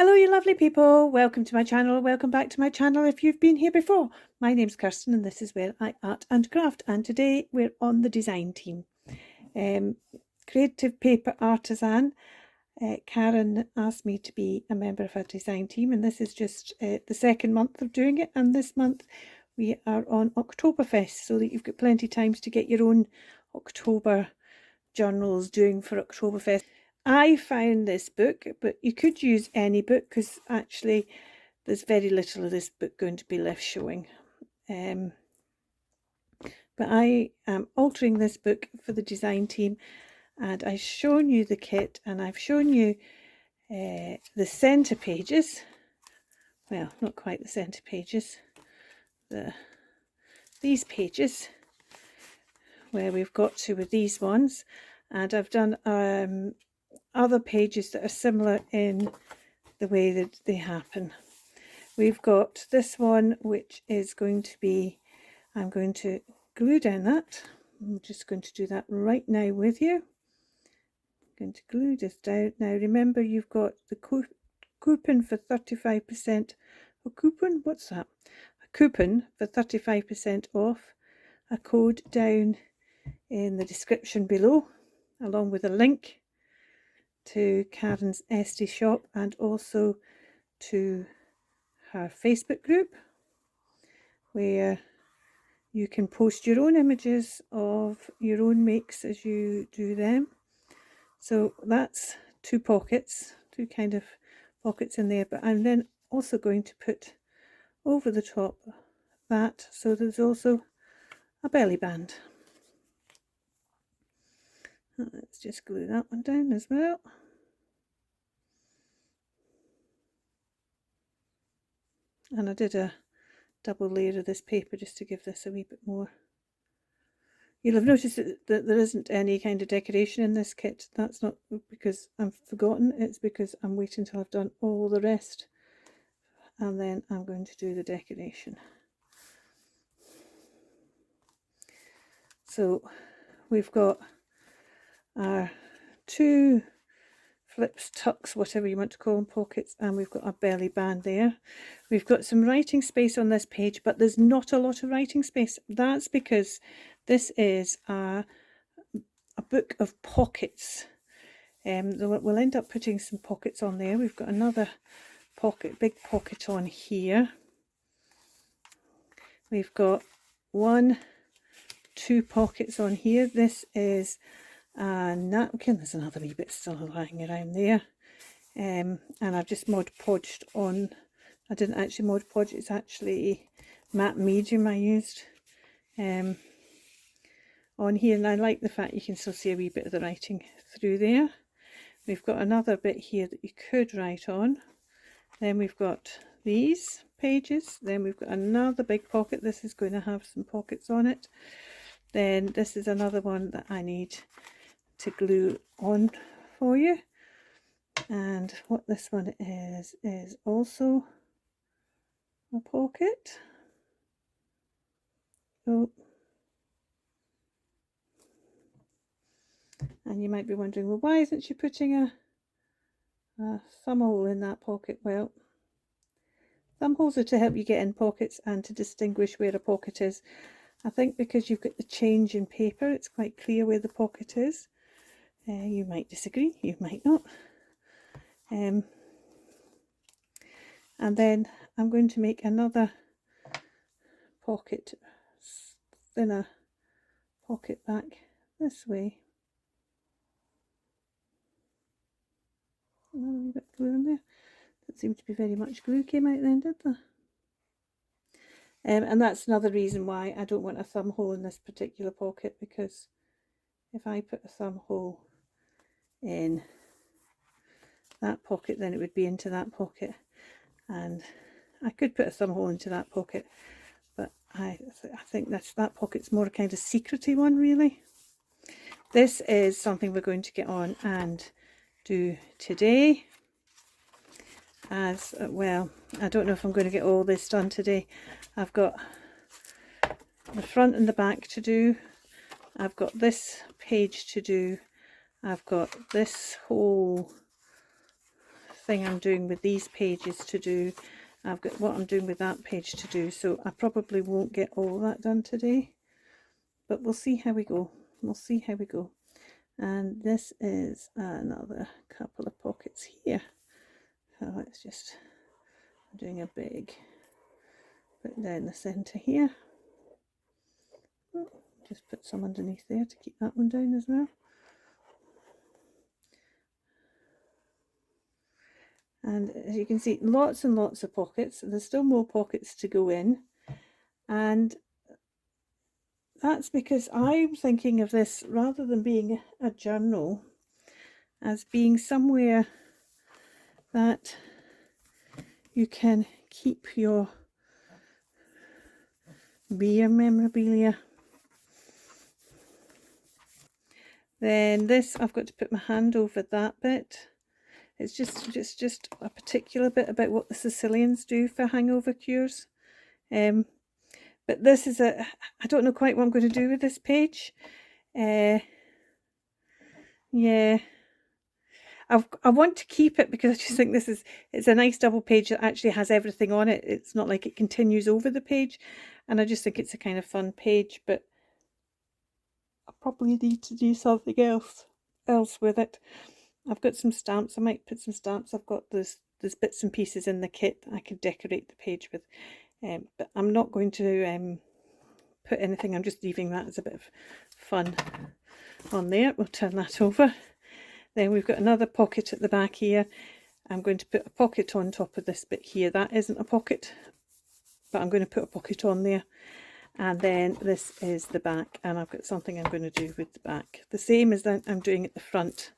Hello you lovely people, welcome to my channel, welcome back to my channel if you've been here before. My name's Kirstin and this is where I art and craft, and today we're on the design team. Creative Paper Artisan. Karin asked me to be a member of her design team, and this is just the second month of doing it, and this month we are on Oktoberfest, so that you've got plenty of times to get your own October journals doing for Oktoberfest. I found this book, but you could use any book because actually there's very little of this book going to be left showing. But I am altering this book for the design team, and I've shown you the kit and I've shown you the centre pages. Well, not quite the centre pages. These pages where we've got to with these ones, and I've done other pages that are similar in the way that they happen. We've got this one, which is going to be, I'm going to glue down that. I'm just going to do that right now with you. I'm going to glue this down. Now remember, you've got the coupon for 35%. A coupon? What's that? A coupon for 35% off. A code down in the description below, along with a link to Karin's Etsy shop and also to her Facebook group, where you can post your own images of your own makes as you do them. So that's two pockets, two kind of pockets in there, but I'm then also going to put over the top that, so there's also a belly band. Let's just glue that one down as well. And I did a double layer of this paper just to give this a wee bit more. You'll have noticed that there isn't any kind of decoration in this kit. That's not because I've forgotten, it's because I'm waiting till I've done all the rest, and then I'm going to do the decoration. So we've got our two flips, tucks, whatever you want to call them, pockets, and we've got a belly band there. We've got some writing space on this page, but there's not a lot of writing space. That's because this is a book of pockets. We'll end up putting some pockets on there. We've got another pocket, big pocket on here. We've got two pockets on here. This is a napkin. There's another wee bit still lying around there, and I've just Mod Podged on. I didn't actually Mod Podge, it's actually matte medium I used on here, and I like the fact you can still see a wee bit of the writing through there. We've got another bit here that you could write on. Then we've got these pages. Then we've got another big pocket. This is going to have some pockets on it. Then this is another one that I need to glue on for you, and what this one is also a pocket. Oh, and you might be wondering, well, why isn't she putting a thumb hole in that pocket? Well, thumb holes are to help you get in pockets and to distinguish where a pocket is. I think because you've got the change in paper, it's quite clear where the pocket is. You might disagree, you might not. And then I'm going to make another pocket, thinner pocket back this way. Another wee bit of glue in there. Doesn't seem to be very much glue came out then, did there? And that's another reason why I don't want a thumb hole in this particular pocket, because if I put a thumb hole in that pocket, then it would be into that pocket, and I could put a thumb hole into that pocket, but I think that pocket's more a kind of secrety one, really. This is something we're going to get on and do today, as well. I don't know if I'm going to get all this done today. I've got the front and the back to do. I've got this page to do. I've got this whole thing I'm doing with these pages to do. I've got what I'm doing with that page to do, so I probably won't get all that done today, but we'll see how we go. We'll see how we go. And this is another couple of pockets here. So let's just, I'm doing a big bit down the centre here. Just put some underneath there to keep that one down as well. And as you can see, lots and lots of pockets. There's still more pockets to go in. And that's because I'm thinking of this, rather than being a journal, as being somewhere that you can keep your beer memorabilia. Then this, I've got to put my hand over that bit. It's just a particular bit about what the Sicilians do for hangover cures. But this is I don't know quite what I'm going to do with this page. Yeah, I want to keep it because I just think it's a nice double page that actually has everything on it. It's not like it continues over the page, and I just think it's a kind of fun page, but I probably need to do something else with it. I've got some stamps. I might put some stamps. I've got there's bits and pieces in the kit that I could decorate the page with, but I'm not going to put anything. I'm just leaving that as a bit of fun on there. We'll turn that over. Then we've got another pocket at the back here. I'm going to put a pocket on top of this bit here. That isn't a pocket, but I'm going to put a pocket on there. And then this is the back, and I've got something I'm going to do with the back. The same as that I'm doing at the front,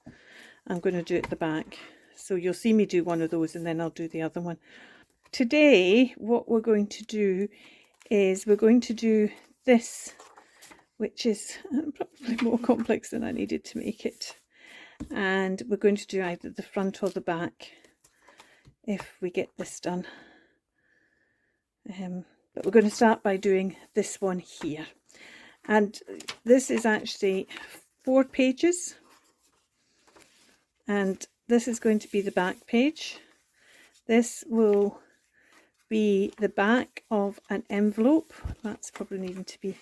I'm going to do at the back. So you'll see me do one of those, and then I'll do the other one. Today, what we're going to do is we're going to do this, which is probably more complex than I needed to make it. And we're going to do either the front or the back if we get this done. But we're going to start by doing this one here. And this is actually 4 pages. And this is going to be the back page. This will be the back of an envelope. That's probably needing to be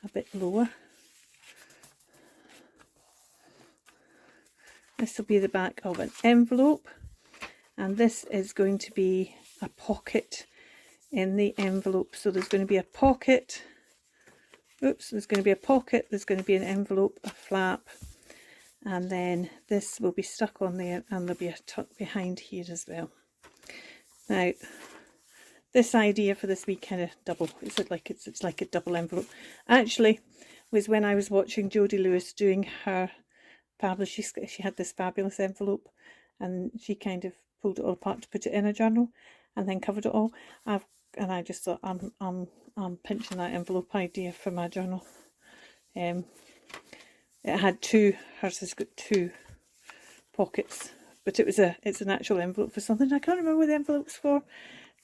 a bit lower. This will be the back of an envelope. And this is going to be a pocket in the envelope. So there's going to be a pocket, there's going to be a pocket, there's going to be an envelope, a flap, and then this will be stuck on there, and there'll be a tuck behind here as well. Now, this idea for this wee kind of double, it's like a double envelope, actually was when I was watching Jodie Lewis doing her fabulous, she had this fabulous envelope, and she kind of pulled it all apart to put it in a journal and then covered it all. And I just thought, I'm pinching that envelope idea for my journal. It had 2, hers has got 2 pockets, but it's an actual envelope for something. I can't remember what the envelope's for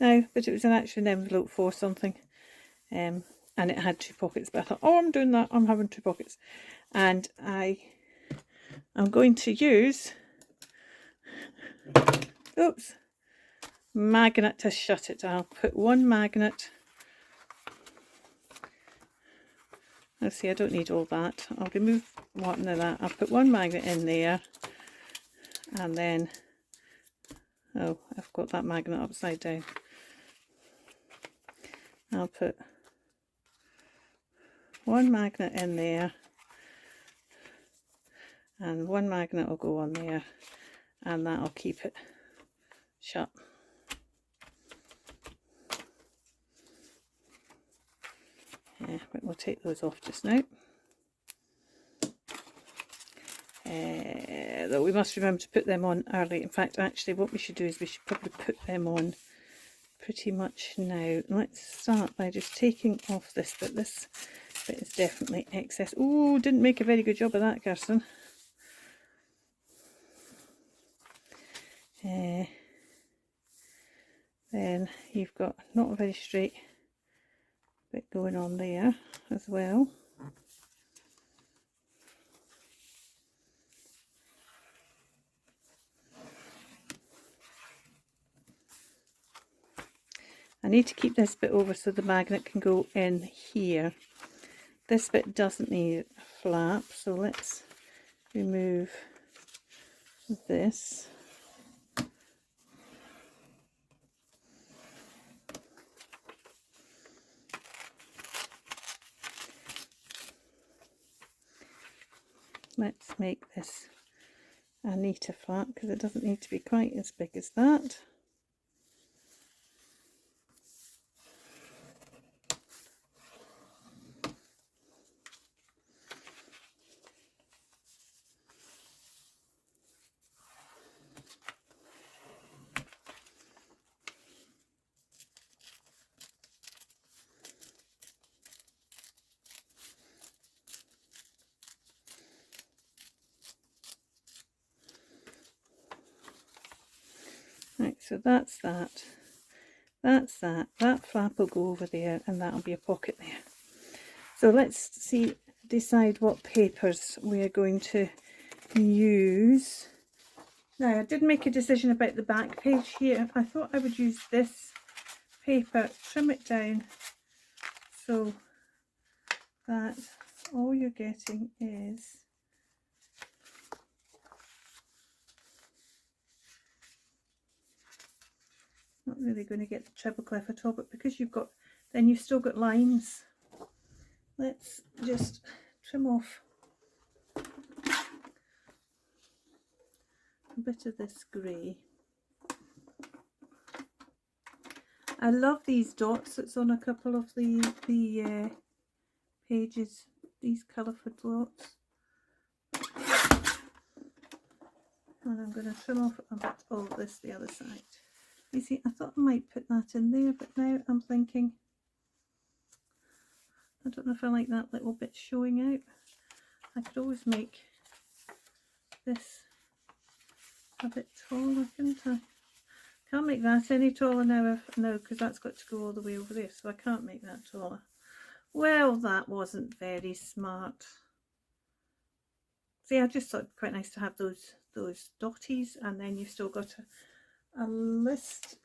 now, but it was an actual envelope for something. And it had 2 pockets, but I thought, oh, I'm doing that, I'm having 2 pockets. And I'm going to use, magnet to shut it. I'll put 1 magnet. Let's see, I don't need all that. I'll remove one of that. I'll put 1 magnet in there, and then, oh, I've got that magnet upside down. I'll put 1 magnet in there, and 1 magnet will go on there, and that'll keep it shut. Yeah, but we'll take those off just now. Though we must remember to put them on early. In fact, actually what we should do is we should probably put them on pretty much now. Let's start by just taking off this bit. This bit is definitely excess. Oh, didn't make a very good job of that, Kirstin. Then you've got not a very straight bit going on there as well. I need to keep this bit over so the magnet can go in here. This bit doesn't need a flap, so let's remove this. Let's make this a neater flap because it doesn't need to be quite as big as that. Right, so that's that. That's that. That flap will go over there and that'll be a pocket there. So let's decide what papers we are going to use. Now, I did make a decision about the back page here. I thought I would use this paper, trim it down so that all you're getting is not really going to get the treble clef at all, but because you've got, then you've still got lines. Let's just trim off a bit of this grey. I love these dots that's on a couple of the pages, these colourful dots. And I'm going to trim off a bit of this the other side. You see, I thought I might put that in there, but now I'm thinking, I don't know if I like that little bit showing out. I could always make this a bit taller, couldn't I? Can't make that any taller now, because that's got to go all the way over there, so I can't make that taller. Well, that wasn't very smart. See, I just thought it'd be quite nice to have those dotties, and then you've still got a list,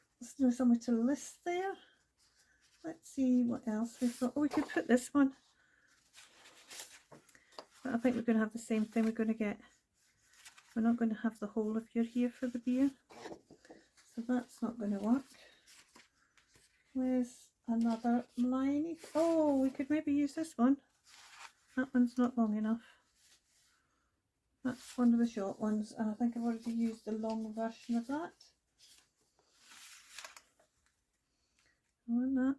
somewhere to list there. Let's see what else we've got. Oh, we could put this one. But I think we're going to have the same thing. We're not going to have the whole of your here for the beer. So that's not going to work. Where's another line? Oh, we could maybe use this one. That one's not long enough. That's one of the short ones, and I think I've already used the long version of that. I want that.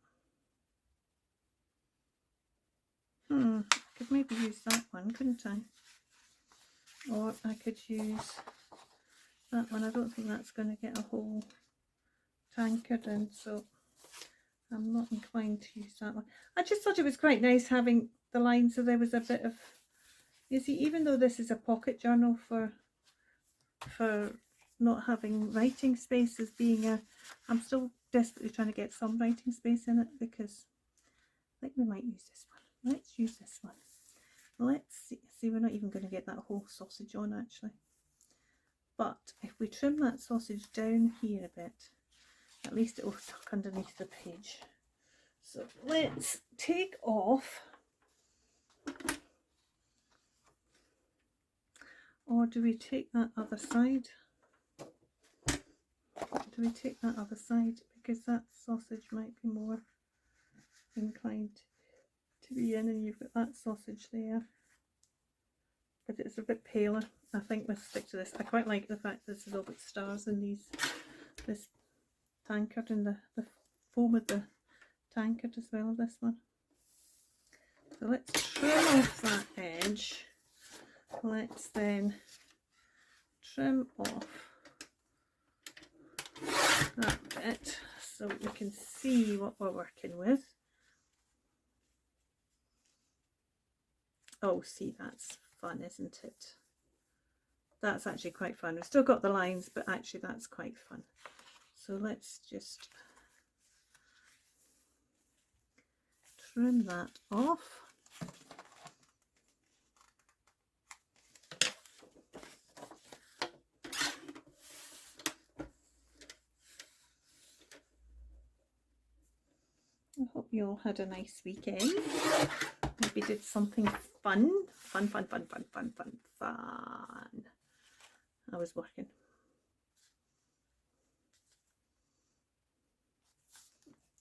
I could maybe use that one, couldn't I? Or I could use that one. I don't think that's going to get a whole tankard in, so I'm not inclined to use that one. I just thought it was quite nice having the line so there was a bit of, you see, even though this is a pocket journal for not having writing space as being a, I'm still desperately trying to get some writing space in it, because I think we might use this one. Let's use this one. Let's see, we're not even going to get that whole sausage on actually. But if we trim that sausage down here a bit, at least it will tuck underneath the page. So let's take off, or do we take that other side? Do we take that other side? Because that sausage might be more inclined to be in, and you've got that sausage there. But it's a bit paler. I think we'll stick to this. I quite like the fact that there's all got stars in this tankard, and the foam of the tankard as well, this one. So let's trim off that edge. Let's then trim off that bit so we can see what we're working with. Oh, see, that's fun, isn't it? That's actually quite fun. We've still got the lines, but actually that's quite fun. So let's just trim that off. I hope you all had a nice weekend. Maybe did something fun. Fun. I was working.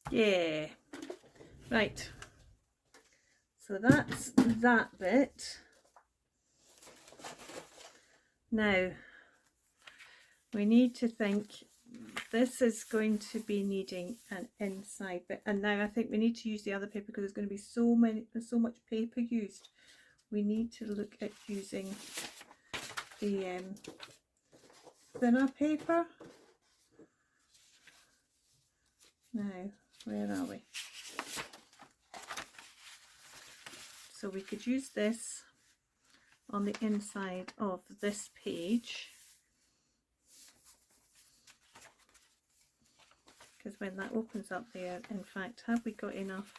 Yeah. Right. So that's that bit. Now, we need to think, this is going to be needing an inside bit, and now I think we need to use the other paper because there's going to be so much paper used. We need to look at using the thinner paper. Now, where are we? So we could use this on the inside of this page, because when that opens up there, in fact, have we got enough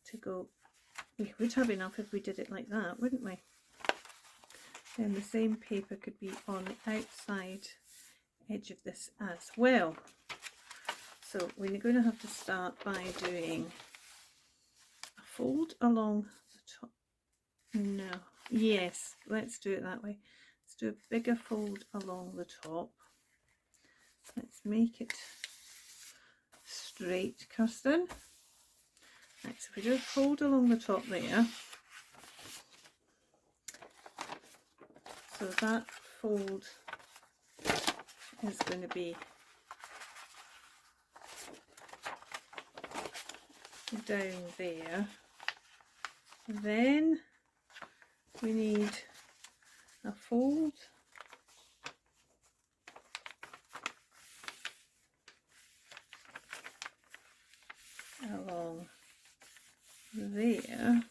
to go? We would have enough if we did it like that, wouldn't we? Then the same paper could be on the outside edge of this as well. So we're going to have to start by doing a fold along the top. No, yes, let's do it that way. Let's do a bigger fold along the top. Let's make it straight, Kirstin. Right, so if we do a fold along the top there, so that fold is going to be down there. Then we need a fold along there.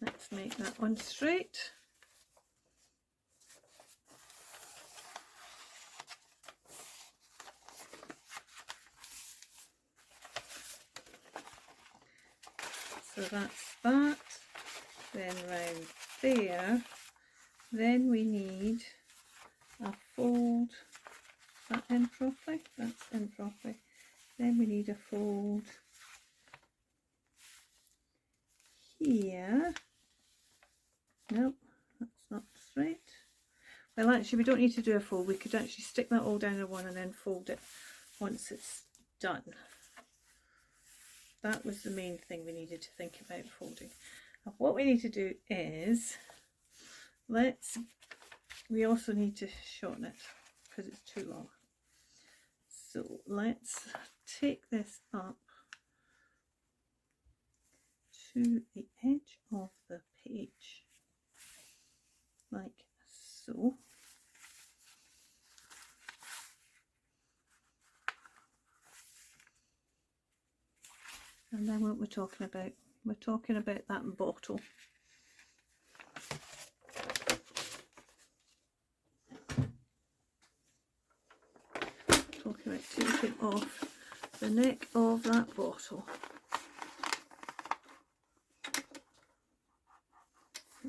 Let's make that one straight. So that's that. Then round there. Then we need a fold. Is that in properly? That's in properly. Then we need a fold here. Nope, that's not straight. Well, actually, we don't need to do a fold. We could actually stick that all down in one and then fold it once it's done. That was the main thing we needed to think about folding. And what we need to do is, we also need to shorten it because it's too long. So let's take this up to the edge of the page, like so. And then what we're talking about that bottle. Talking about taking off the neck of that bottle.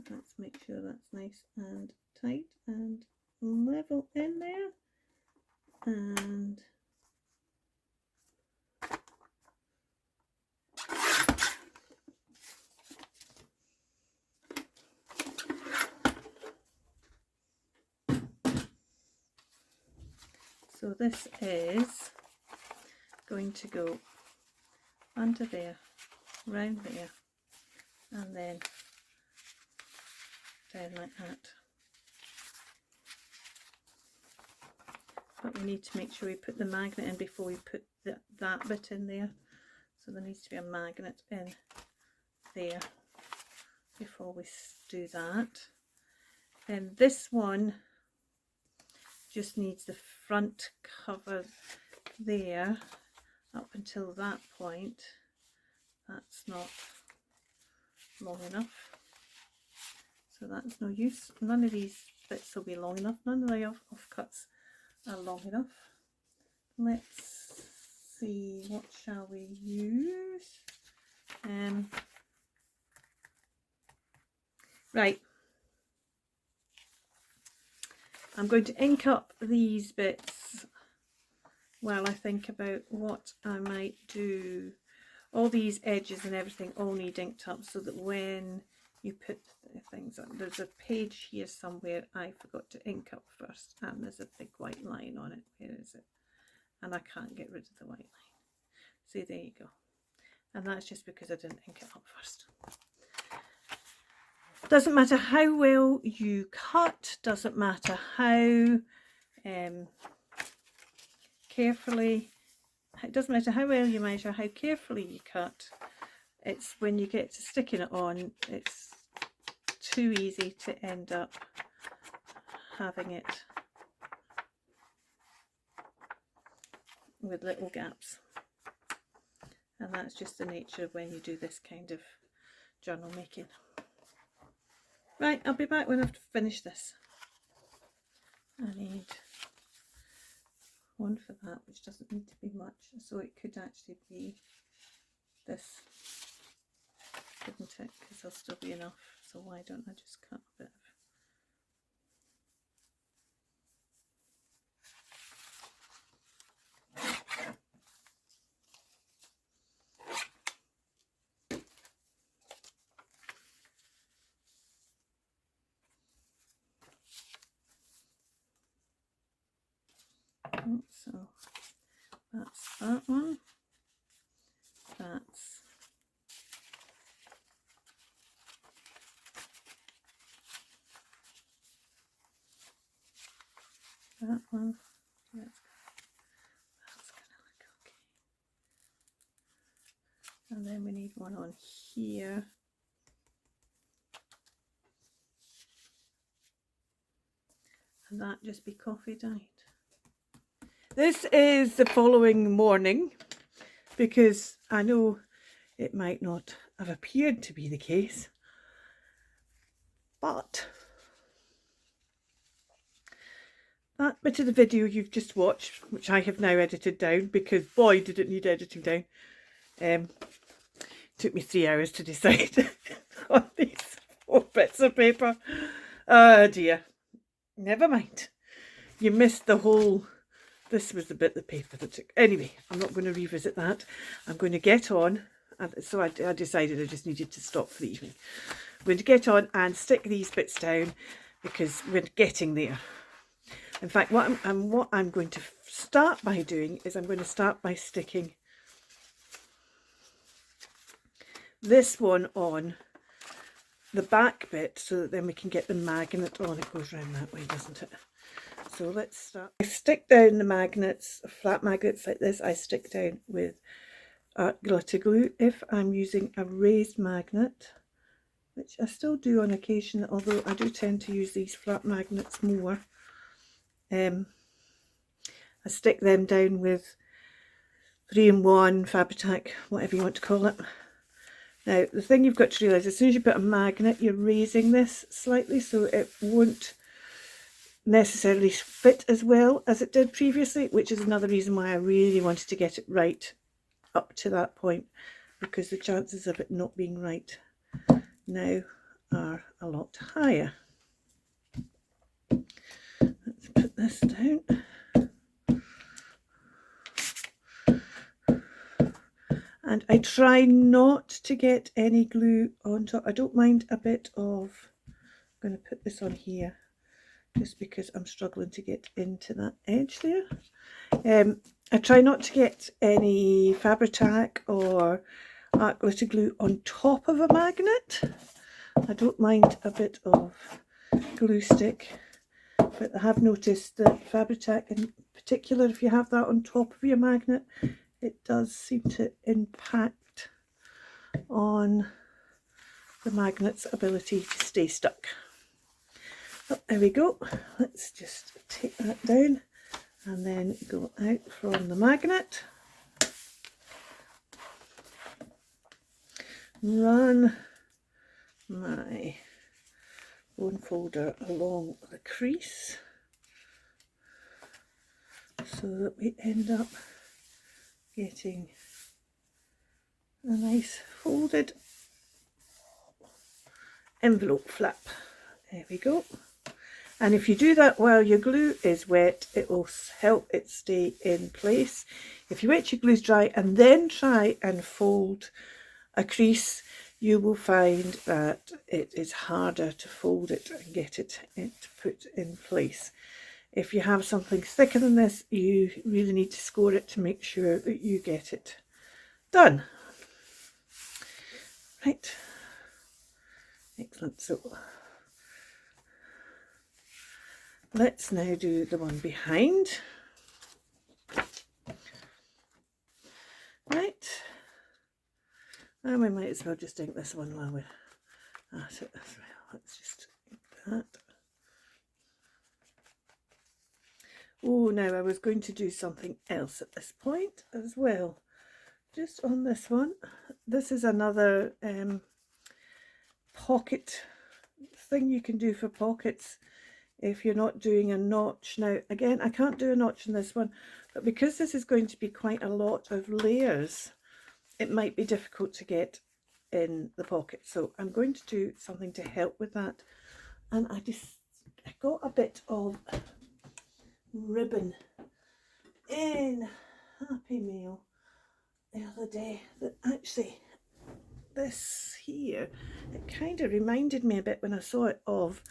Let's make sure that's nice and tight and level in there. And so this is going to go under there, round there, and then down like that. But we need to make sure we put the magnet in before we put that bit in there. So there needs to be a magnet in there before we do that. Then this one just needs the front cover there up until that point. That's not long enough, so that's no use. None of these bits will be long enough. None of the offcuts are long enough. Let's see, what shall we use? Right, I'm going to ink up these bits while I think about what I might do. All these edges and everything all need inked up, so that when you put the things on, there's a page here somewhere I forgot to ink up first, and there's a big white line on it. Where is it? And I can't get rid of the white line. See, there you go. And that's just because I didn't ink it up first. Doesn't matter how well you cut, doesn't matter how carefully, it doesn't matter how well you measure, how carefully you cut, it's when you get to sticking it on, it's too easy to end up having it with little gaps. And that's just the nature of when you do this kind of journal making. Right, I'll be back when I've finished this. I need one for that, which doesn't need to be much, so it could actually be this, couldn't it? Because there'll still be enough, so why don't I just cut a bit of so that's that one, that's that one, that's gonna look okay. And then we need one on here. And that just be coffee dyed. This is the following morning, because I know it might not have appeared to be the case, but that bit of the video you've just watched, which I have now edited down, because boy did it need editing down, took me 3 hours to decide on these 4 bits of paper. Oh dear, never mind, you missed the whole. This was the bit of the paper that took. Anyway, I'm not going to revisit that. I'm going to get on. And so I decided I just needed to stop for the evening. I'm going to get on and stick these bits down because we're getting there. In fact, what I'm going to start by doing is I'm going to start by sticking this one on the back bit so that then we can get the magnet on. It goes round that way, doesn't it? So let's start. I stick down the magnets, flat magnets like this, I stick down with glitter glue. If I'm using a raised magnet, which I still do on occasion, although I do tend to use these flat magnets more, I stick them down with 3-in-1, Fabri-Tac, whatever you want to call it. Now, the thing you've got to realise, as soon as you put a magnet, you're raising this slightly, so it won't necessarily fit as well as it did previously, which is another reason why I really wanted to get it right up to that point, because the chances of it not being right now are a lot higher. Let's put this down. And I try not to get any glue on top. I don't mind a bit of, I'm going to put this on here just because I'm struggling to get into that edge there. I try not to get any Fabri-Tac or art glitter glue on top of a magnet. I don't mind a bit of glue stick, but I have noticed that Fabri-Tac in particular, if you have that on top of your magnet, it does seem to impact on the magnet's ability to stay stuck. Oh, there we go. Let's just take that down and then go out from the magnet. Run my bone folder along the crease so that we end up getting a nice folded envelope flap. There we go. And if you do that while your glue is wet, it will help it stay in place. If you wait your glue dry and then try and fold a crease, you will find that it is harder to fold it and get it put in place. If you have something thicker than this, you really need to score it to make sure that you get it done. Right, excellent. So let's now do the one behind. Right, and we might as well just ink this one while we're at it as well. Let's just ink that. Oh, now I was going to do something else at this point as well. Just on this one, this is another pocket thing you can do for pockets if you're not doing a notch. Now again, I can't do a notch in this one, but because this is going to be quite a lot of layers, it might be difficult to get in the pocket. So I'm going to do something to help with that. And I got a bit of ribbon in Happy Mail the other day that actually, this here, it kind of reminded me a bit when I saw it of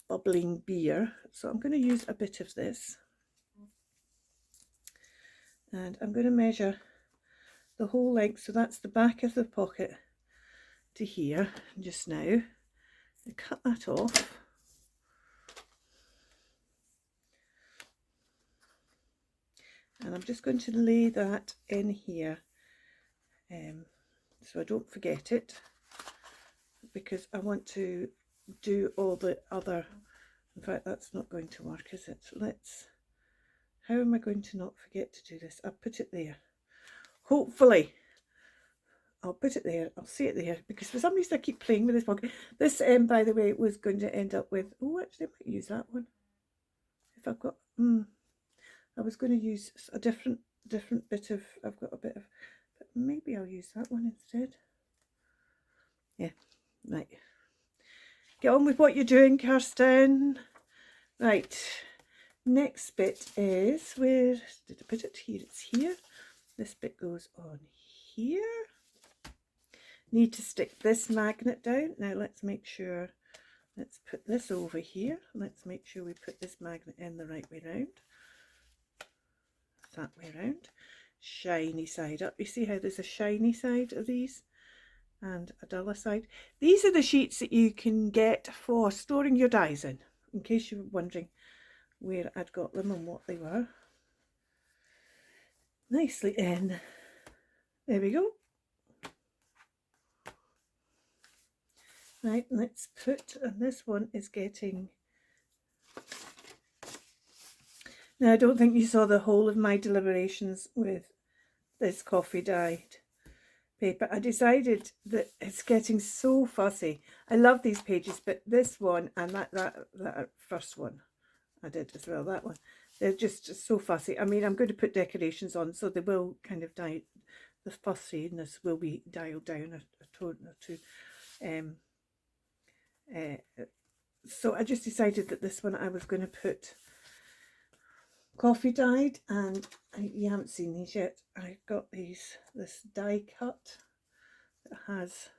bubbling beer. So I'm going to use a bit of this, and I'm going to measure the whole length. So that's the back of the pocket to here just now, and cut that off. And I'm just going to lay that in here so I don't forget it, because I want to do all the other, in fact that's not going to work, is it? How am I going to not forget to do this? I'll put it there. Hopefully I'll put it there, I'll see it there, because for some reason I keep playing with this pocket. This by the way, was going to end up with, oh actually I might use that one. If I've got, I was going to use a different bit of, I've got a bit of, but maybe I'll use that one instead. Yeah, right. Get on with what you're doing, Kirstin. Right, next bit is, where did I put it? Here, it's here. This bit goes on here. Need to stick this magnet down. Now let's make sure, let's put this over here. Let's make sure we put this magnet in the right way round. That way around. Shiny side up. You see how there's a shiny side of these and a duller side. These are the sheets that you can get for storing your dies in case you were wondering where I'd got them and what they were. Nicely in. There we go. Right, let's put, and this one is getting, now I don't think you saw the whole of my deliberations with this coffee dyed paper. I decided that it's getting so fussy. I love these pages, but this one and that first one I did as well, that one, they're just so fussy. I mean, I'm going to put decorations on, so they will kind of die, the fussiness will be dialed down a tone or two. So I just decided that this one I was going to put coffee dyed, and you haven't seen these yet. I got this die cut that has,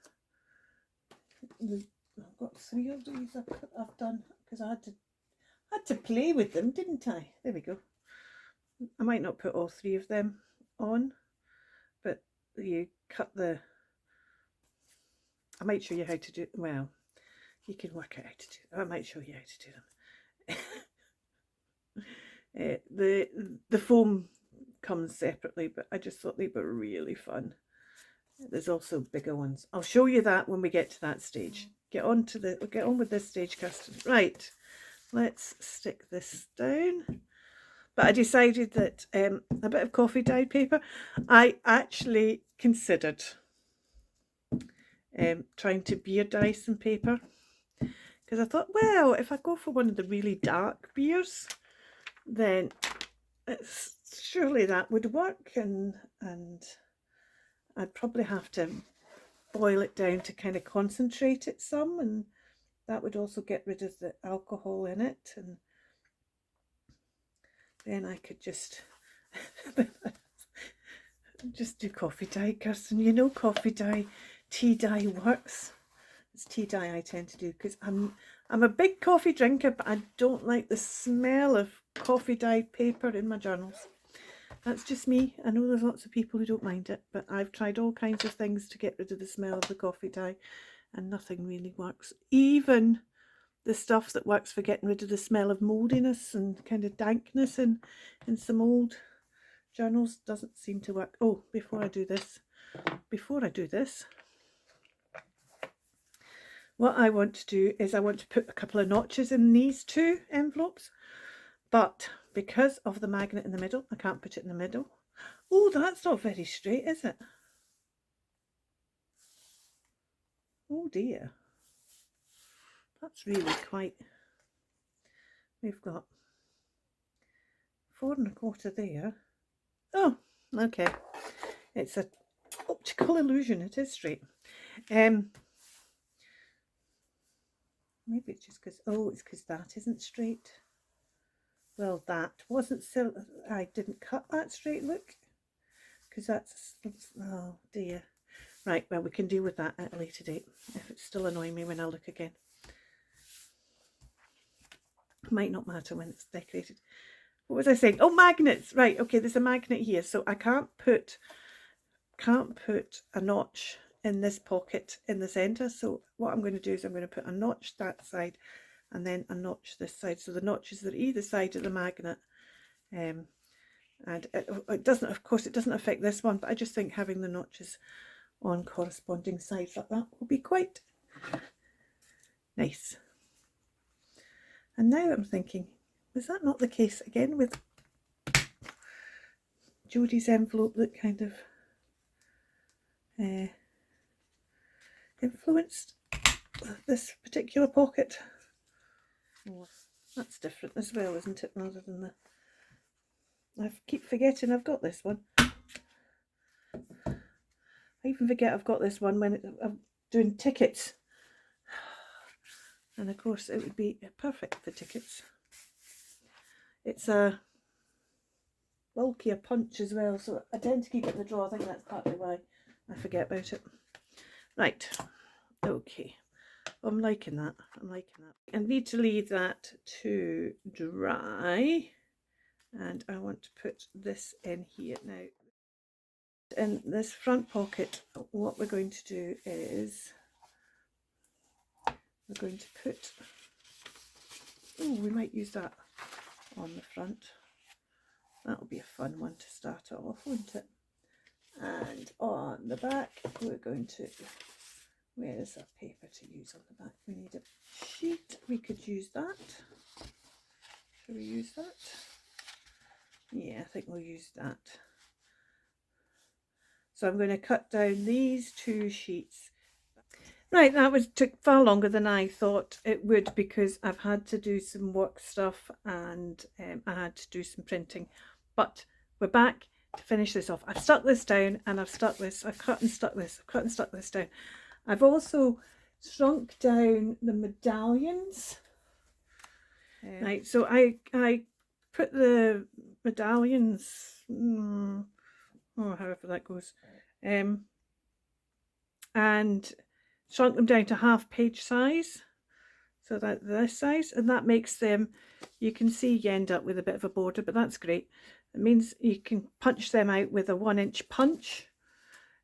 I've got 3 of these I've done because I had to play with them, didn't I? There we go. I might not put all 3 of them on, but you cut the, I might show you how to do, well, you can work out how to do them. I might show you how to do them. The foam comes separately, but I just thought they were really fun. There's also bigger ones. I'll show you that when we get to that stage. Get on with this stage, Kirstin. Right, let's stick this down. But I decided that a bit of coffee dyed paper, I actually considered trying to beer dye some paper, because I thought, well, if I go for one of the really dark beers, then surely that would work, and I'd probably have to boil it down to kind of concentrate it some, and that would also get rid of the alcohol in it, and then I could just do coffee dye, Kirstin. You know, coffee dye, tea dye works. It's tea dye I tend to do because I'm a big coffee drinker, but I don't like the smell of coffee dyed paper in my journals. That's just me. I know there's lots of people who don't mind it, but I've tried all kinds of things to get rid of the smell of the coffee dye, and nothing really works. Even the stuff that works for getting rid of the smell of mouldiness and kind of dankness in some old journals doesn't seem to work. Oh, before I do this, what I want to do is I want to put a couple of notches in these two envelopes, but because of the magnet in the middle, I can't put it in the middle. Oh, that's not very straight, is it? Oh dear. That's really quite... We've got 4 1/4 there. Oh, okay. It's an optical illusion. It is straight. Maybe it's just because... Oh, it's because that isn't straight. Well, that wasn't... I didn't cut that straight, look. Because that's... Oh, dear. Right, well, we can deal with that at a later date if it's still annoying me when I look again. Might not matter when it's decorated. What was I saying? Oh, magnets. Right, okay, there's a magnet here, so I can't put a notch in this pocket in the center. So what I'm going to do is I'm going to put a notch that side and then a notch this side. So the notches are either side of the magnet. And it doesn't, of course, it doesn't affect this one, but I just think having the notches on corresponding sides like that will be quite nice. And now I'm thinking, was that not the case again with Jodie's envelope that kind of influenced this particular pocket? Oh, that's different as well, isn't it? Rather than the... I keep forgetting I've got this one. I even forget I've got this one when I'm doing tickets. And of course it would be perfect for tickets. It's a bulkier punch as well, so I tend to keep it in the drawer. I think that's partly why I forget about it. Right, okay. I'm liking that. I need to leave that to dry, and I want to put this in here now. In this front pocket, what we're going to do is we're going to put, oh, we might use that on the front. That'll be a fun one to start off, won't it? And on the back, we're going to, where is that paper to use on the back? We need a sheet. We could use that. Shall we use that? Yeah, I think we'll use that. So I'm going to cut down these 2 sheets. Right, that took far longer than I thought it would, because I've had to do some work stuff and I had to do some printing. But we're back to finish this off. I've stuck this down and I've stuck this. I've cut and stuck this. I've cut and stuck this down. I've also shrunk down the medallions. Right, so I put the medallions, however that goes, and shrunk them down to half-page size, so that this size, and that makes them, you can see you end up with a bit of a border, but that's great. It means you can punch them out with a 1-inch punch,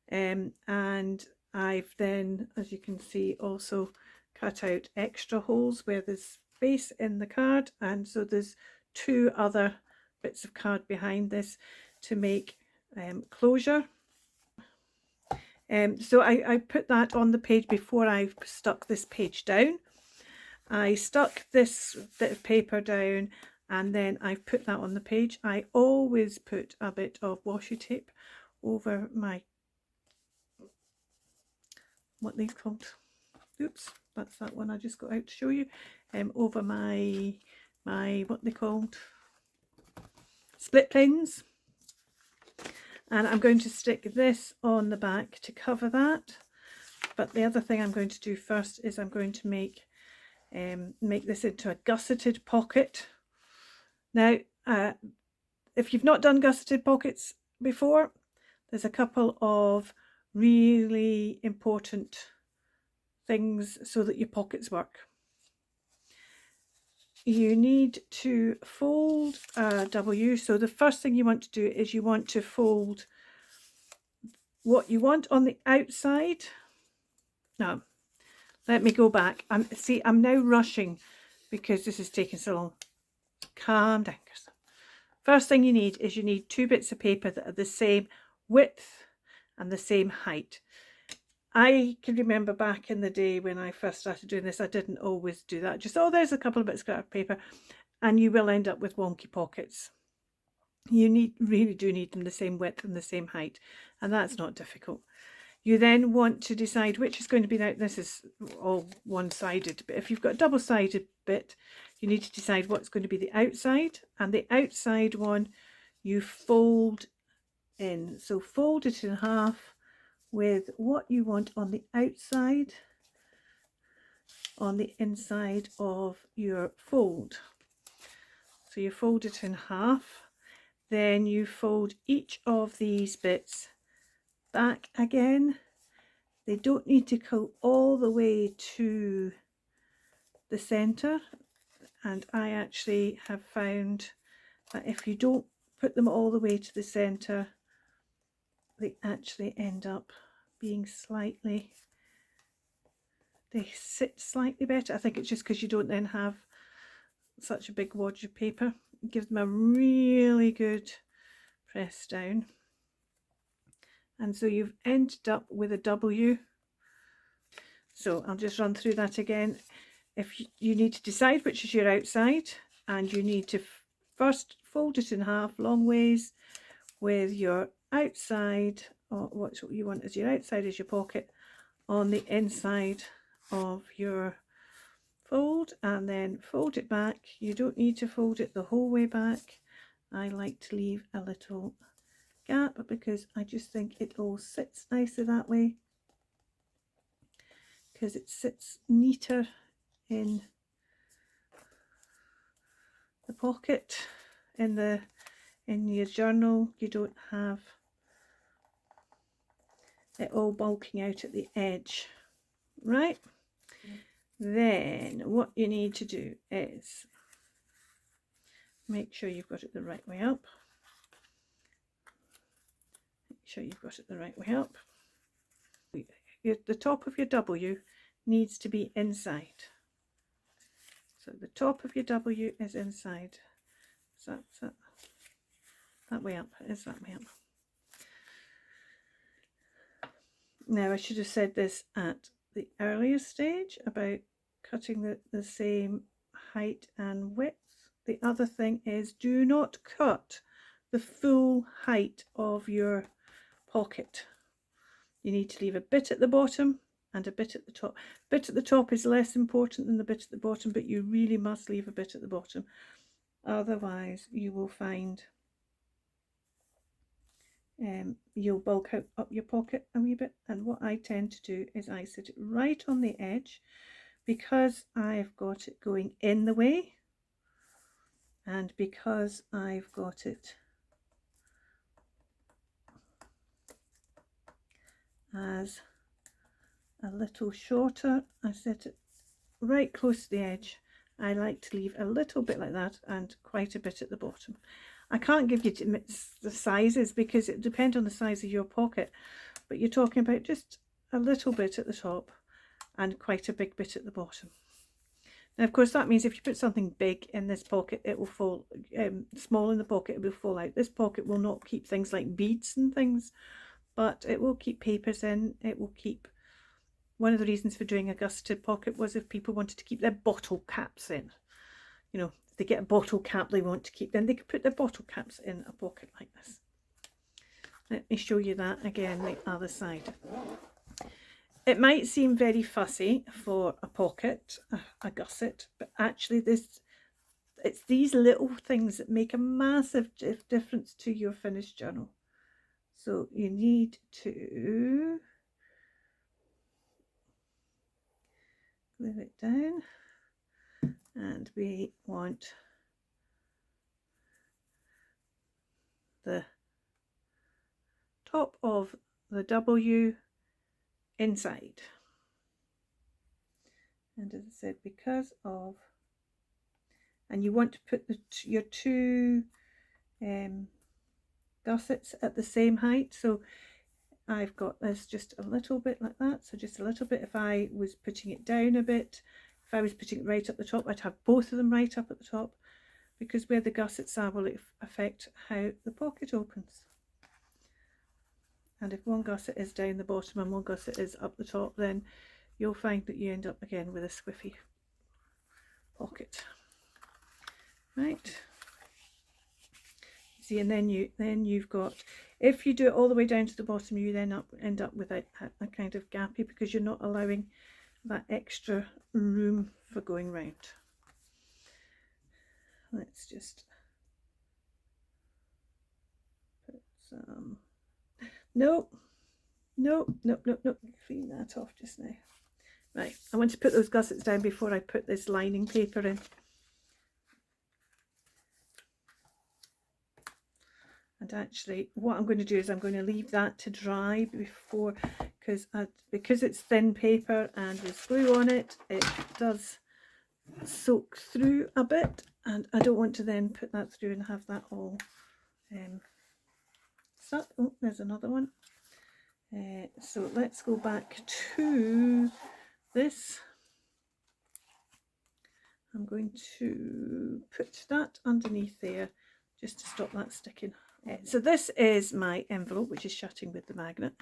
and I've then, as you can see, also cut out extra holes where there's space in the card, and so there's 2 other bits of card behind this to make closure. So I put that on the page before I stuck this page down. I stuck this bit of paper down and then I've put that on the page. I always put a bit of washi tape over my, what they're called, oops, that's that one I just got out to show you, over my what they called, split pins. And I'm going to stick this on the back to cover that. But the other thing I'm going to do first is I'm going to make make this into a gusseted pocket. Now, if you've not done gusseted pockets before, there's a couple of really important things so that your pockets work. You need to fold a W. So the first thing you want to do is you want to fold what you want on the outside. Now, let me go back. I'm now rushing because this is taking so long. Calm down, Kirstin. First thing you need is you need 2 bits of paper that are the same width and the same height. I can remember back in the day when I first started doing this, I didn't always do that. Just, oh, there's a couple of bits of paper, and you will end up with wonky pockets. You really do need them the same width and the same height, and that's not difficult. You then want to decide which is going to be, now this is all one-sided, but if you've got a double-sided bit, you need to decide what's going to be the outside, and the outside one you fold in. So fold it in half with what you want on the outside on the inside of your fold. So you fold it in half, then you fold each of these bits back again. They don't need to go all the way to the center, and I actually have found that if you don't put them all the way to the center, they actually end up being they sit slightly better. I think it's just because you don't then have such a big wad of paper. It gives them a really good press down. And so you've ended up with a W. So I'll just run through that again. If you need to decide which is your outside, and you need to first fold it in half long ways with your outside, or what you want as your outside is your pocket, on the inside of your fold, and then fold it back. You don't need to fold it the whole way back. I like to leave a little gap because I just think it all sits nicer that way, because it sits neater in the pocket. In your journal, you don't have it all bulking out at the edge, right? Then what you need to do is make sure you've got it the right way up. Make sure you've got it the right way up. The top of your W needs to be inside. So the top of your W is inside. So that's it. That way up. It is that way up. Now I should have said this at the earlier stage about cutting the same height and width. The other thing is, do not cut the full height of your pocket. You need to leave a bit at the bottom and a bit at the top. A bit at the top is less important than the bit at the bottom, but you really must leave a bit at the bottom. Otherwise you will find you'll bulk up your pocket a wee bit. And what I tend to do is I sit it right on the edge, because I've got it going in the way, and because I've got it as a little shorter, I set it right close to the edge. I like to leave a little bit like that and quite a bit at the bottom. I can't give you the sizes because it depends on the size of your pocket, but you're talking about just a little bit at the top and quite a big bit at the bottom. Now, of course, that means if you put something big in this pocket, it will fall, small in the pocket, it will fall out. This pocket will not keep things like beads and things, but it will keep papers in. It will keep, one of the reasons for doing a gusseted pocket was if people wanted to keep their bottle caps in. You know, if they get a bottle cap they want to keep, then they could put their bottle caps in a pocket like this. Let me show you that again, the other side. It might seem very fussy for a pocket, a gusset, but actually it's these little things that make a massive difference to your finished journal. So you need to glue it down and we want the top of the W inside. And as I said, because of, and you want to put your two gussets at the same height. So I've got this just a little bit like that, so just a little bit. If I was putting it down a bit, if I was putting it right up the top, I'd have both of them right up at the top, because where the gussets are will affect how the pocket opens. And if one gusset is down the bottom and one gusset is up the top, then you'll find that you end up again with a squiffy pocket. Right. See, and then you've got, if you do it all the way down to the bottom, you then end up with a kind of gappy, because you're not allowing that extra room for going round. Let's just put some, nope, clean that off just now. Right, I want to put those gussets down before I put this lining paper in. And actually what I'm going to do is I'm going to leave that to dry before, because it's thin paper and there's glue on it, it does soak through a bit, and I don't want to then put that through and have that all stuck. Oh, there's another one. So let's go back to this. I'm going to put that underneath there just to stop that sticking. So this is my envelope, which is shutting with the magnet.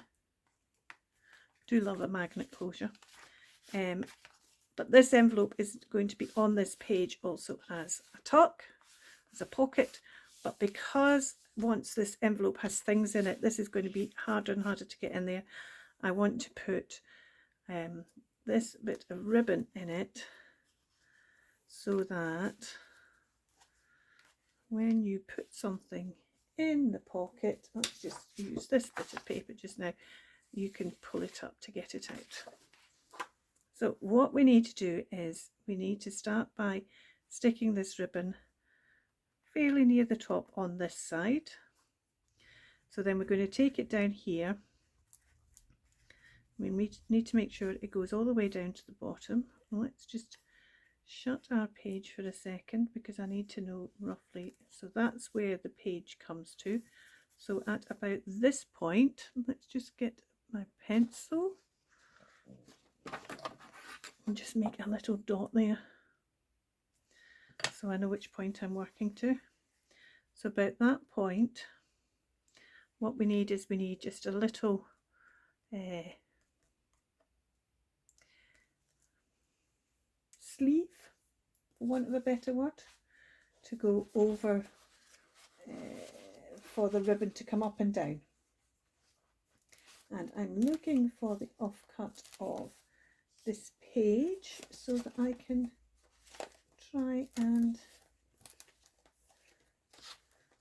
Do love a magnet closure. But this envelope is going to be on this page also as a tuck, as a pocket. But because once this envelope has things in it, this is going to be harder and harder to get in there. I want to put this bit of ribbon in it, so that when you put something in the pocket, let's just use this bit of paper just now, you can pull it up to get it out. So what we need to do is we need to start by sticking this ribbon fairly near the top on this side. So then we're going to take it down here. We need to make sure it goes all the way down to the bottom. Let's just shut our page for a second, because I need to know roughly. So that's where the page comes to. So at about this point, let's just get my pencil and just make a little dot there, so I know which point I'm working to. So about that point, what we need is we need just a little sleeve, for want of a better word, to go over for the ribbon to come up and down. And I'm looking for the offcut of this page so that I can try and,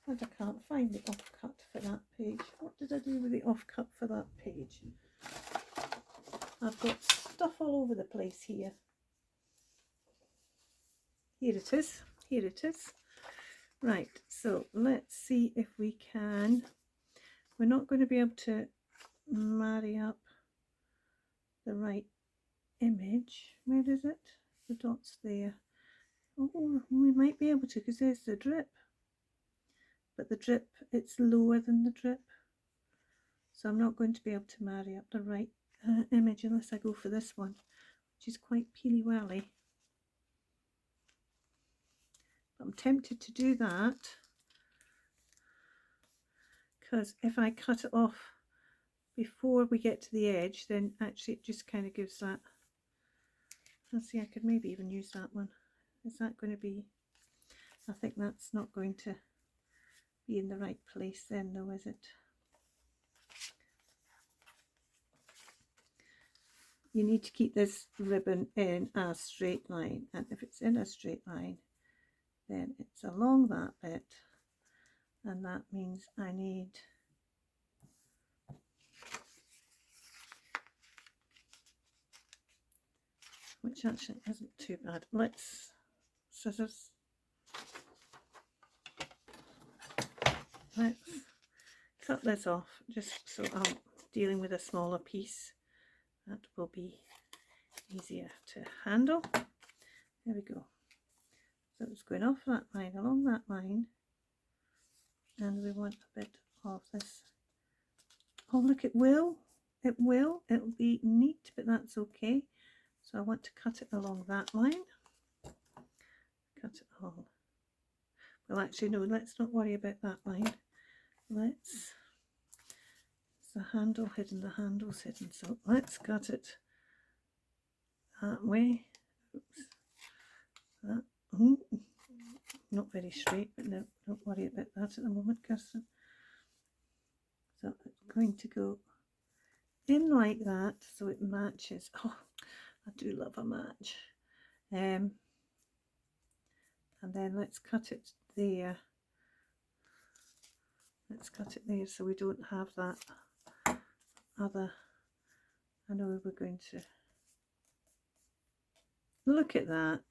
and I can't find the offcut for that page. What did I do with the offcut for that page? I've got stuff all over the place here. Here it is, here it is. Right, so let's see if we can, we're not going to be able to marry up the right image. Where is it? The dot's there. Oh, we might be able to, because there's the drip. But the drip, it's lower than the drip. So I'm not going to be able to marry up the right image unless I go for this one, which is quite peely-welly. I'm tempted to do that, because if I cut it off before we get to the edge, then actually it just kind of gives that. Let's see, I could maybe even use that one. Is that going to be, I think that's not going to be in the right place then though, is it? You need to keep this ribbon in a straight line, and if it's in a straight line, then it's along that bit, and that means I need which actually isn't too bad. Let's scissors. Let's cut this off just so I'm dealing with a smaller piece. That will be easier to handle. There we go. So it's going off that line, along that line, and we want a bit of this. Oh look, it will, it'll be neat, but that's okay. So I want to cut it along that line. Cut it along. Well, actually no, let's not worry about that line. Let's, it's the handle hidden, the handle's hidden, so let's cut it that way. Oops. That. Not very straight, but no, don't worry about that at the moment, Kirstin. So it's going to go in like that so it matches. Oh, I do love a match. And then let's cut it there. Let's cut it there so we don't have that other. I know we're going to look at that.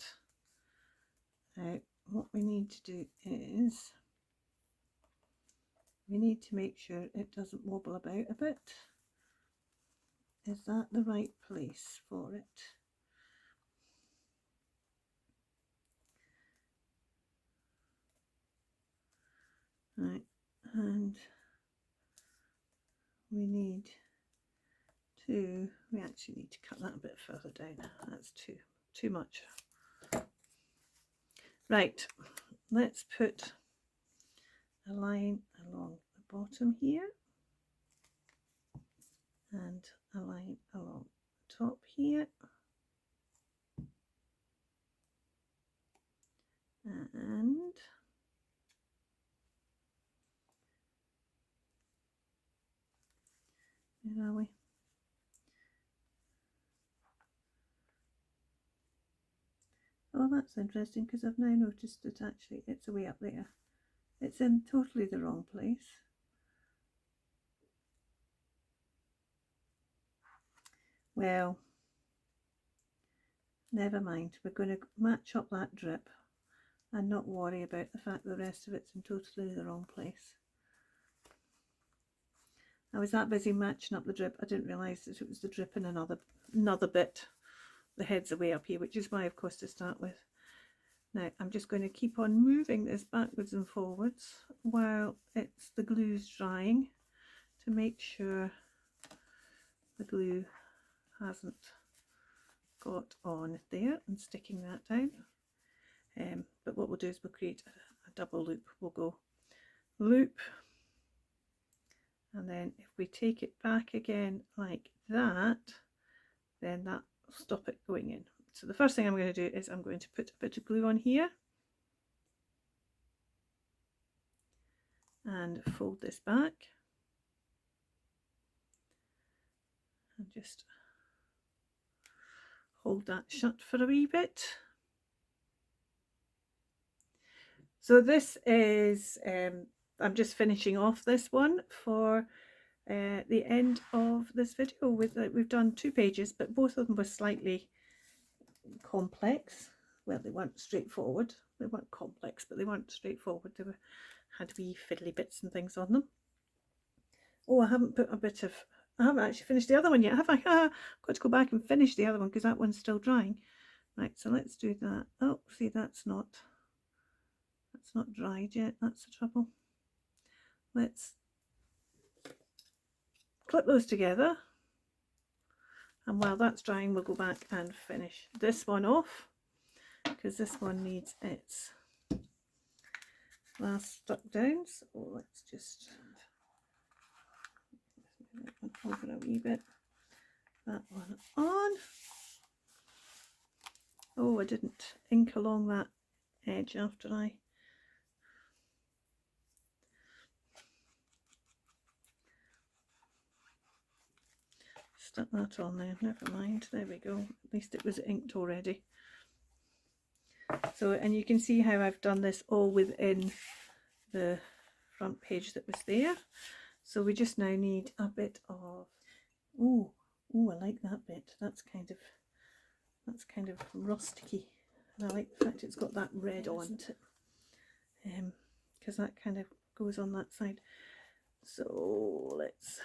Now, what we need to do is we need to make sure it doesn't wobble about a bit. Is that the right place for it? Right, and we actually need to cut that a bit further down. That's too much. Right, let's put a line along the bottom here and a line along the top here, and where are we? Oh, that's interesting, because I've now noticed that actually it's way up there. It's in totally the wrong place. Well, never mind. We're going to match up that drip and not worry about the fact that the rest of it's in totally the wrong place. I was that busy matching up the drip, I didn't realise that it was the drip in another bit. The head's are way up here, which is why, of course, to start with. Now I'm just going to keep on moving this backwards and forwards while the glue's drying to make sure the glue hasn't got on there and sticking that down. But what we'll do is we'll create a double loop. We'll go loop, and then if we take it back again like that, then that will stop it going in. So the first thing I'm going to do is I'm going to put a bit of glue on here and fold this back and just hold that shut for a wee bit. So this is, I'm just finishing off this one for the end of this video. We've done 2 pages, but both of them were slightly complex. Well, they weren't straightforward. They weren't complex, but they weren't straightforward. They had wee fiddly bits and things on them. Oh, I haven't actually finished the other one yet, have I? I've got to go back and finish the other one because that one's still drying. Right, so let's do that. Oh, see, that's not dried yet. That's the trouble. Let's clip those together, and while that's drying we'll go back and finish this one off, because this one needs its last stuck down. So let's just move that one over a wee bit. That one on. Oh, I didn't ink along that edge after I stuck that on there. Never mind, there we go. At least it was inked already. So, and you can see how I've done this all within the front page that was there. So we just now need a bit of, oh, I like that bit. That's kind of rusty. And I like the fact it's got that red on it, because that kind of goes on that side. So let's,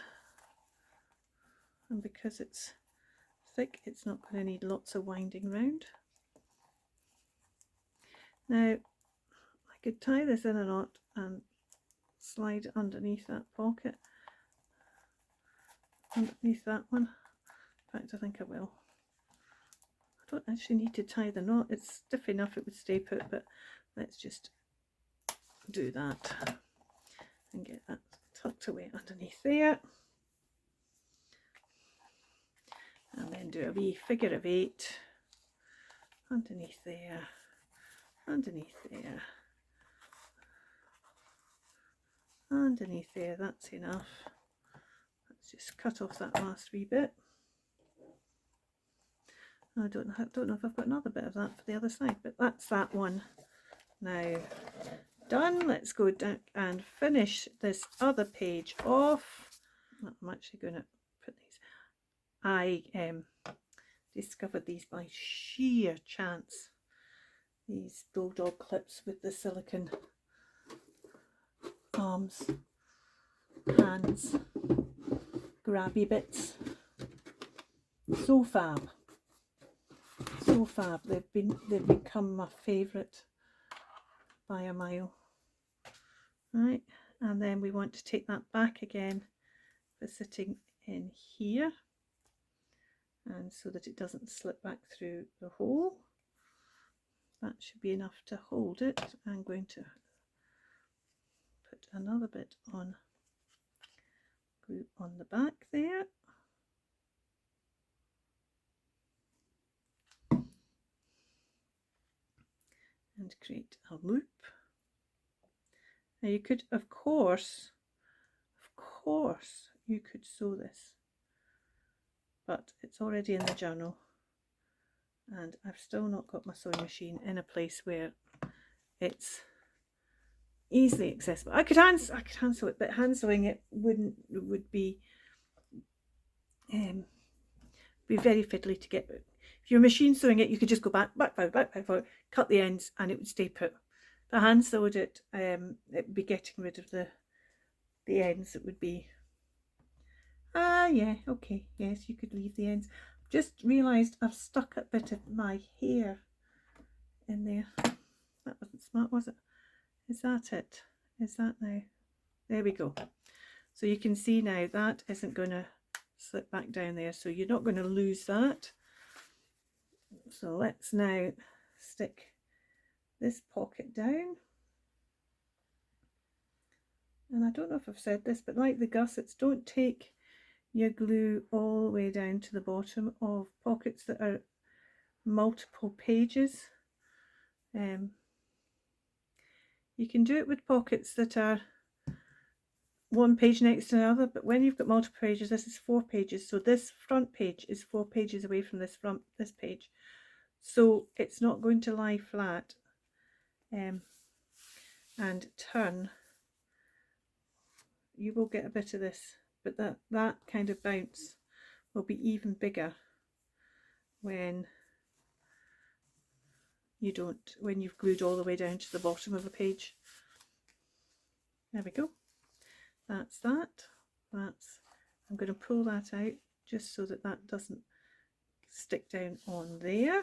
and because it's thick, it's not going to need lots of winding round. Now I could tie this in a knot and slide it underneath that pocket, underneath that one. In fact, I think I will. I don't actually need to tie the knot, it's stiff enough it would stay put, but let's just do that and get that tucked away underneath there. And then do a wee figure of 8 underneath there, underneath there, underneath there. That's enough. Let's just cut off that last wee bit. I don't know if I've got another bit of that for the other side, but that's that one now done. Let's go down and finish this other page off. I'm actually going to put these. I discovered these by sheer chance, these bulldog clips with the silicone arms, hands, grabby bits. So fab. So fab. They've become my favourite by a mile. Right, and then we want to take that back again for sitting in here, and so that it doesn't slip back through the hole. That should be enough to hold it. I'm going to put another bit on, glue on the back there. And create a loop. Now you could, of course, you could sew this, but it's already in the journal and I've still not got my sewing machine in a place where it's easily accessible. I could hand sew it, but hand sewing it would be very fiddly to get. If you're machine sewing it, you could just go back, forward, cut the ends, and it would stay put. If I hand sewed it, it would be getting rid of the ends. It would be, yeah, okay, yes, you could leave the ends. Just realised I've stuck a bit of my hair in there. That wasn't smart, was it? Is that it? Is that now? There we go. So you can see now that isn't going to slip back down there, so you're not going to lose that. So let's now stick this pocket down. And I don't know if I've said this, but like the gussets, don't take your glue all the way down to the bottom of pockets that are multiple pages. You can do it with pockets that are one page next to another, but when you've got multiple pages, this is 4 pages, so this front page is 4 pages away from this page, so it's not going to lie flat and turn. You will get a bit of this, but that kind of bounce will be even bigger when you've glued all the way down to the bottom of a page. There we go. That's that. I'm going to pull that out just so that that doesn't stick down on there.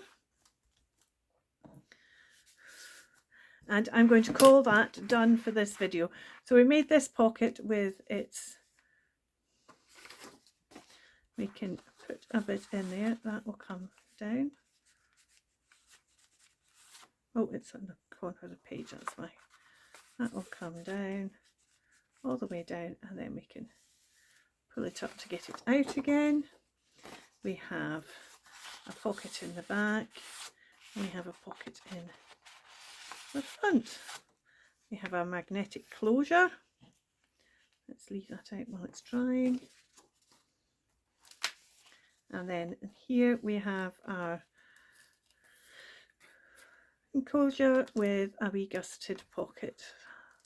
And I'm going to call that done for this video. So we made this pocket with its, we can put a bit in there, that will come down. Oh, it's on the corner of the page, that's why. That will come down, all the way down, and then we can pull it up to get it out again. We have a pocket in the back, we have a pocket in the front. We have our magnetic closure. Let's leave that out while it's drying. And then here we have our enclosure with a wee gusseted pocket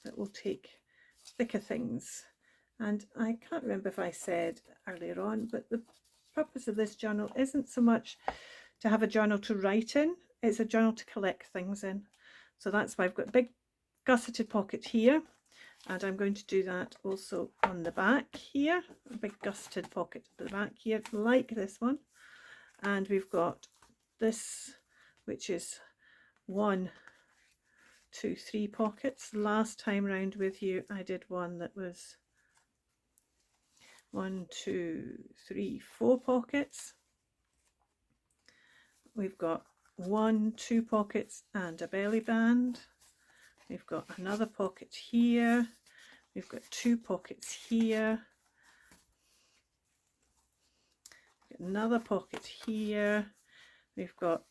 that will take thicker things. And I can't remember if I said earlier on, but the purpose of this journal isn't so much to have a journal to write in. it's a journal to collect things in. So that's why I've got a big gusseted pocket here, and I'm going to do that also on the back here, a big gusseted pocket at the back here, like this one. And we've got this, which is 1, 2, 3 pockets. Last time round with you, I did one that was 1, 2, 3, 4 pockets. We've got 1, 2 pockets and a belly band. We've got another pocket here. We've got 2 pockets here. Another pocket here. We've got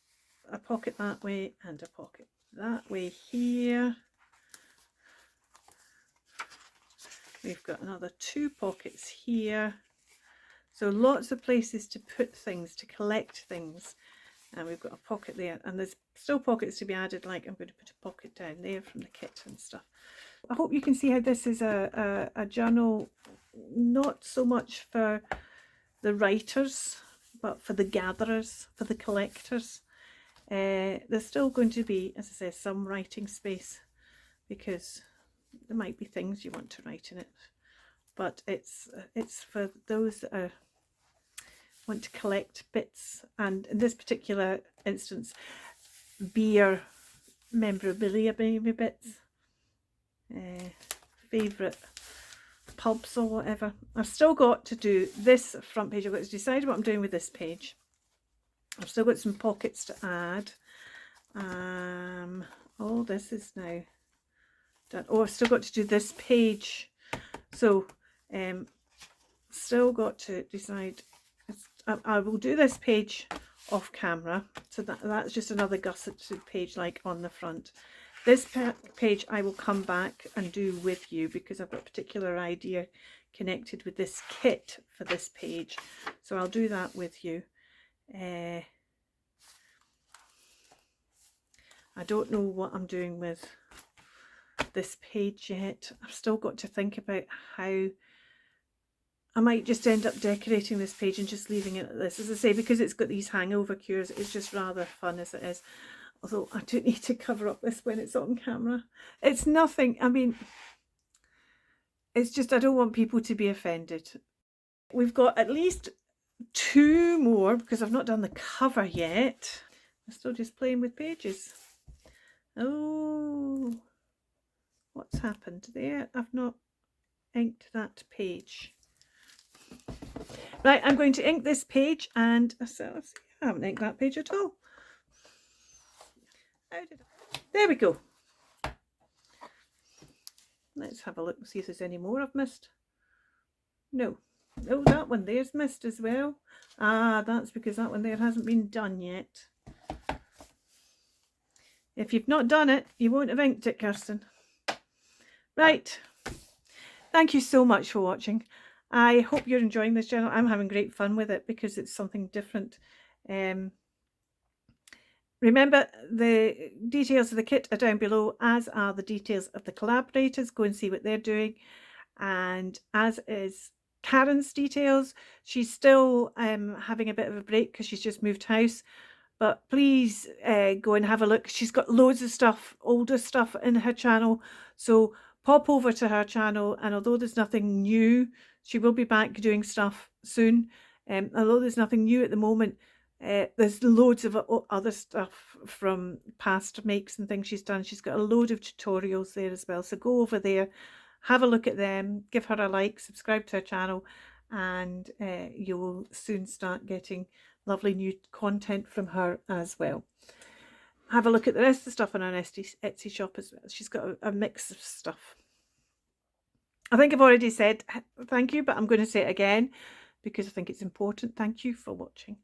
a pocket that way and a pocket that way here. We've got another 2 pockets here. So lots of places to put things, to collect things. And we've got a pocket there, and there's still pockets to be added, like I'm going to put a pocket down there from the kit and stuff. I hope you can see how this is a journal, not so much for the writers, but for the gatherers, for the collectors. There's still going to be, as I say, some writing space, because there might be things you want to write in it, but it's for those that want to collect bits, and in this particular instance, beer memorabilia, maybe bits, favourite pubs or whatever. I've still got to do this front page. I've got to decide what I'm doing with this page. I've still got some pockets to add. All this is now done. Oh, I've still got to do this page. So still got to decide. I will do this page off camera, so that's just another gusseted page like on the front. This page I will come back and do with you, because I've got a particular idea connected with this kit for this page, so I'll do that with you. I don't know what I'm doing with this page yet. I've still got to think about how I might just end up decorating this page and just leaving it at this. As I say, because it's got these hangover cures, it's just rather fun as it is. Although I do need to cover up this when it's on camera. It's nothing, I mean, it's just I don't want people to be offended. We've got at least 2 more, because I've not done the cover yet. I'm still just playing with pages. Oh, what's happened there? I've not inked that page. Right, I'm going to ink this page, and I haven't inked that page at all. There we go. Let's have a look and see if there's any more I've missed. No. Oh, that one there's missed as well. Ah, that's because that one there hasn't been done yet. If you've not done it, you won't have inked it, Kirstin. Right. Thank you so much for watching. I hope you're enjoying this journal. I'm having great fun with it because it's something different. Remember, the details of the kit are down below, as are the details of the collaborators. Go and see what they're doing. And as is Karin's details. She's still having a bit of a break because she's just moved house. But please go and have a look. She's got loads of stuff, older stuff in her channel. So pop over to her channel, and although there's nothing new, she will be back doing stuff soon. Although there's nothing new at the moment, there's loads of other stuff from past makes and things she's done. She's got a load of tutorials there as well. So go over there, have a look at them, give her a like, subscribe to her channel, and you will soon start getting lovely new content from her as well. Have a look at the rest of the stuff on her Etsy shop as well. She's got a mix of stuff. I think I've already said thank you, but I'm going to say it again because I think it's important. Thank you for watching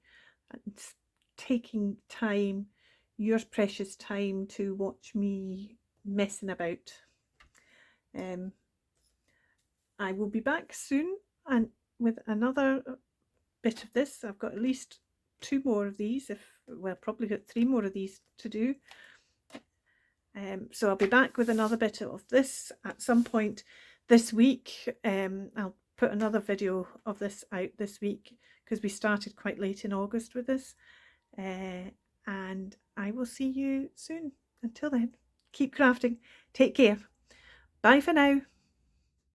and taking time, your precious time, to watch me messing about. I will be back soon and with another bit of this. I've got at least 2 more of these, probably got 3 more of these to do. So I'll be back with another bit of this at some point this week. I'll put another video of this out this week because we started quite late in August with this. and I will see you soon. Until then, keep crafting. Take care. Bye for now.